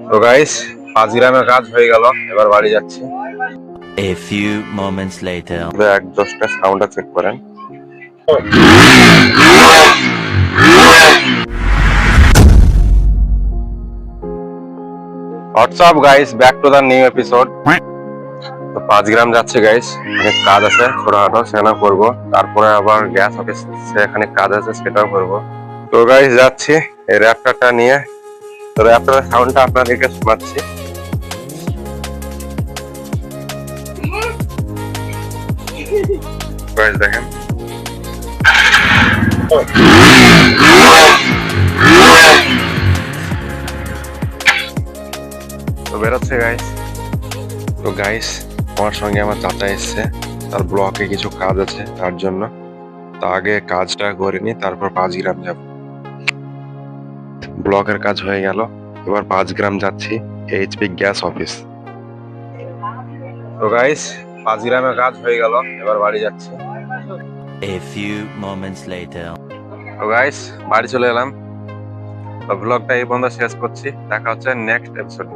তো গাইস 5 গ্রামের কাজ হয়ে গেল, এবার বাড়ি যাচ্ছি। A few moments later. এক দশটা সাউন্ডটা চেক করেন। WhatsApp guys, back to the new episode. তো 5 গ্রাম যাচ্ছে গাইস, অনেক কাজ আছে ছোটখাটো, সেখানে করবো। তারপরে আবার গ্যাস অফিস সেখানে কাজ আছে, সেটাও করবো। তো গাইস যাচ্ছি এই র্যাপটারটা নিয়ে। তো র্যাপটারের সাউন্ডটা আপনাদেরকে শোনাচ্ছি। গাইস দেখেন, তো বেরোচ্ছে গাইস। তো গাইস আমার সঙ্গে আমার চাচা এসছে, তার ব্লকে কিছু কাজ আছে তার জন্য। তা আগে কাজটা করে নি, তারপর 5 গ্রাম যাব। ব্লকের কাজ হয়ে গেল, এবার 5 গ্রাম যাচ্ছি এইচপি গ্যাস অফিস। তো গাইস 5 গ্রামের কাজ হয়ে গেল, এবার বাড়ি যাচ্ছি। A few moments later. তো গাইস বাড়ি চলে এলাম। তো ব্লগটা এই পর্যন্ত শেষ করছি, দেখা হচ্ছে নেক্সট এপিসোডে।